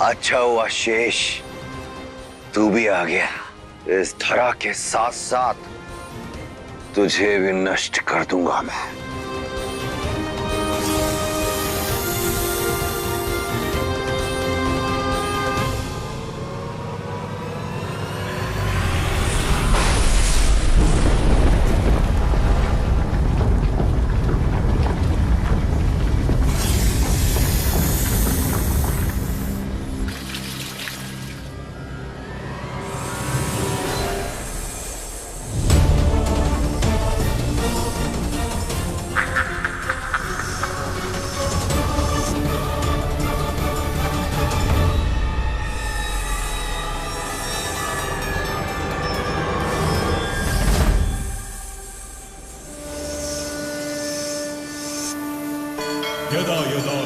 अच्छा हुआ शेष, तू भी आ गया। इस धरा के साथ साथ तुझे भी नष्ट कर दूंगा मैं। यदा यदा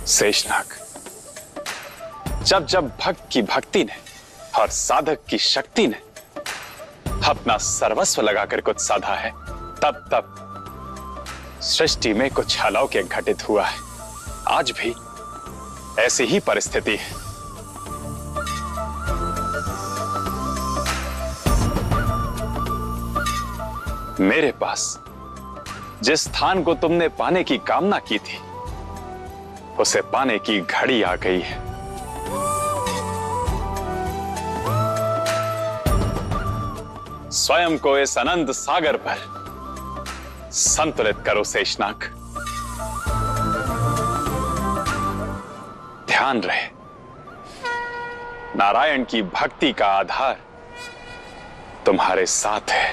शेषनाग, जब जब भक्त की भक्ति ने और साधक की शक्ति ने अपना सर्वस्व लगाकर कुछ साधा है, तब तब सृष्टि में कुछ अलौकिक घटित हुआ है। आज भी ऐसी ही परिस्थिति है। मेरे पास जिस स्थान को तुमने पाने की कामना की थी, उसे पाने की घड़ी आ गई है। स्वयं को इस अनंत सागर पर संतुलित करो शेषनाग। ध्यान रहे, नारायण की भक्ति का आधार तुम्हारे साथ है।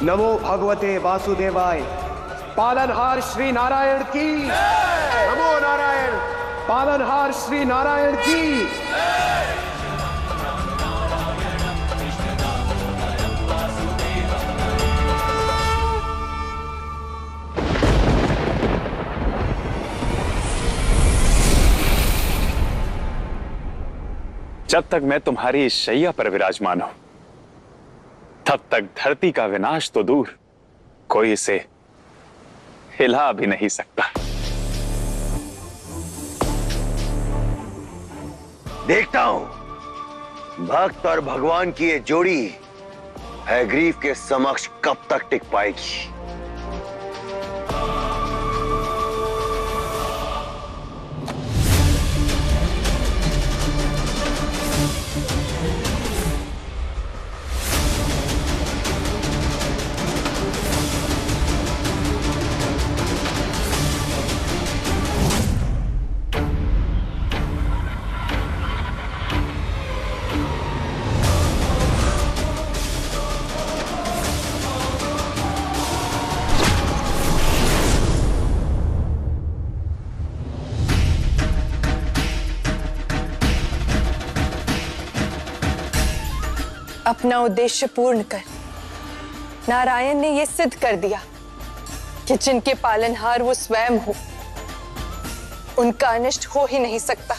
नमो भगवते वासुदेवाय। पालनहार श्री नारायण की। नमो नारायण। पालनहार श्री नारायण की। जब तक मैं तुम्हारी इस शैया पर विराजमान हूं, तब तक धरती का विनाश तो दूर, कोई इसे हिला भी नहीं सकता। देखता हूं भक्त और भगवान की ये जोड़ी हयग्रीव के समक्ष कब तक टिक पाएगी। अपना उद्देश्य पूर्ण कर नारायण ने यह सिद्ध कर दिया कि जिनके पालनहार वो स्वयं हो, उनका अनिष्ट हो ही नहीं सकता।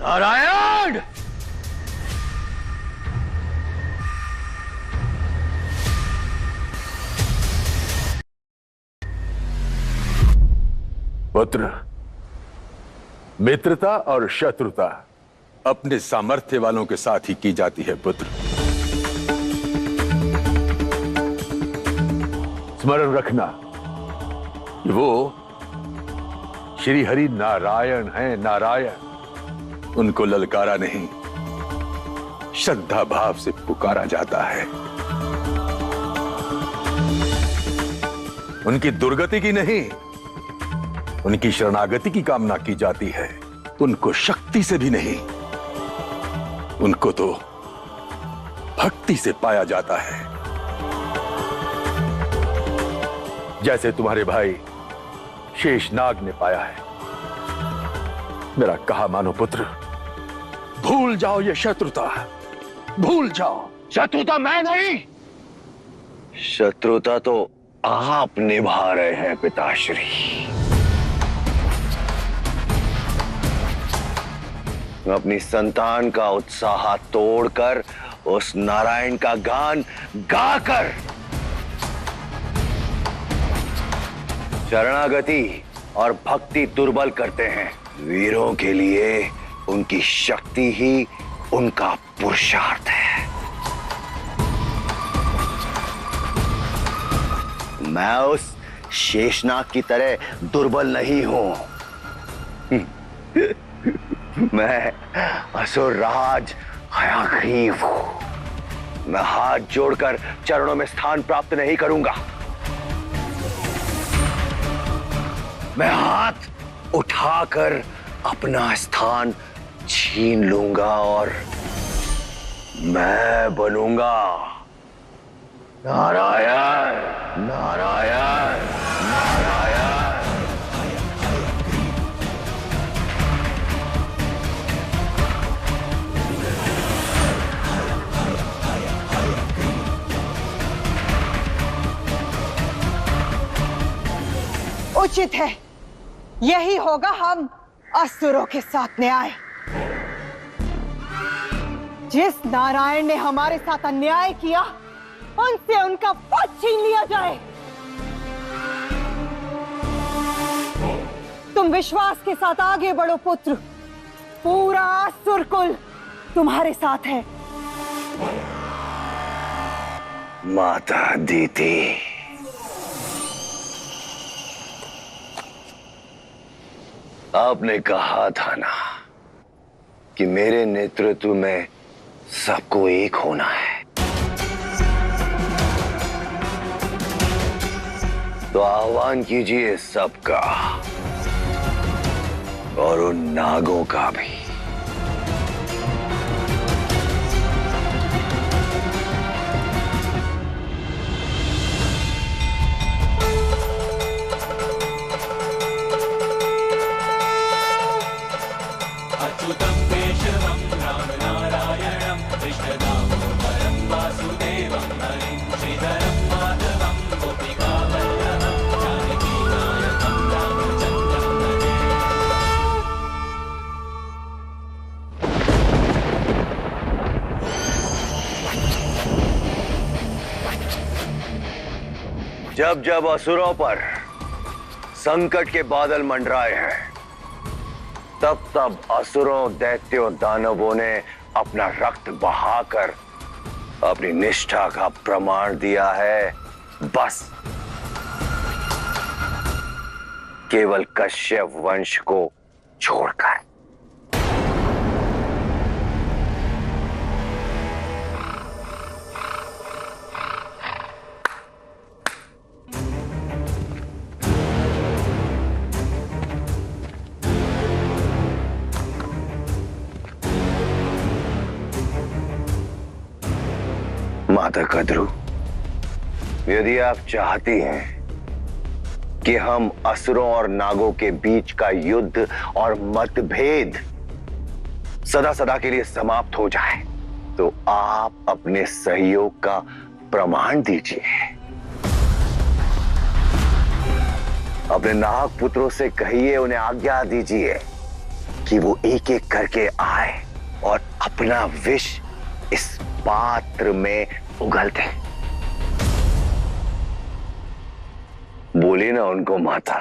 नारायण! पुत्र, मित्रता और शत्रुता अपने सामर्थ्य वालों के साथ ही की जाती है पुत्र। स्मरण रखना कि वो श्री हरि नारायण हैं, नारायण। उनको ललकारा नहीं, श्रद्धा भाव से पुकारा जाता है। उनकी दुर्गति की नहीं, उनकी शरणागति की कामना की जाती है। उनको शक्ति से भी नहीं, उनको तो भक्ति से पाया जाता है। जैसे तुम्हारे भाई शेषनाग ने पाया है। मेरा कहा मानो पुत्र, भूल जाओ ये शत्रुता, भूल जाओ। शत्रुता मैं नहीं, शत्रुता तो आप निभा रहे हैं पिताश्री। अपनी संतान का उत्साह तोड़कर उस नारायण का गान गाकर शरणागति और भक्ति दुर्बल करते हैं। वीरों के लिए उनकी शक्ति ही उनका पुरुषार्थ है। मैं उस शेषनाग की तरह दुर्बल नहीं हूं। मैं असुर राज हयग्रीव हूं। मैं हाथ जोड़कर चरणों में स्थान प्राप्त नहीं करूंगा। मैं हाथ उठाकर अपना स्थान छीन लूंगा और मैं बनूंगा नारायण, नारायण, नारायण। उचित है, यही होगा हम असुरों के साथ न्याय। जिस नारायण ने हमारे साथ अन्याय किया, उनसे उनका पद छीन लिया जाए। तुम विश्वास के साथ आगे बढ़ो पुत्र। पूरा असुर कुल तुम्हारे साथ है। माता दीदी, आपने कहा था ना कि मेरे नेतृत्व में सबको एक होना है, तो आह्वान कीजिए सबका और उन नागों का भी। जब जब असुरों पर संकट के बादल मंडराए हैं, तब तब असुरों, दैत्यों, दानवों ने अपना रक्त बहाकर अपनी निष्ठा का प्रमाण दिया है। बस केवल कश्यप वंश को छोड़कर। माता कद्रू, यदि आप चाहती हैं कि हम असुरों और नागों के बीच का युद्ध और मतभेद सदा सदा के लिए समाप्त हो जाए, तो आप अपने सहयोग का प्रमाण दीजिए। अपने नाग पुत्रों से कहिए, उन्हें आज्ञा दीजिए कि वो एक एक करके आए और अपना विष इस पात्र में उगल दे। बोली ना उनको माता।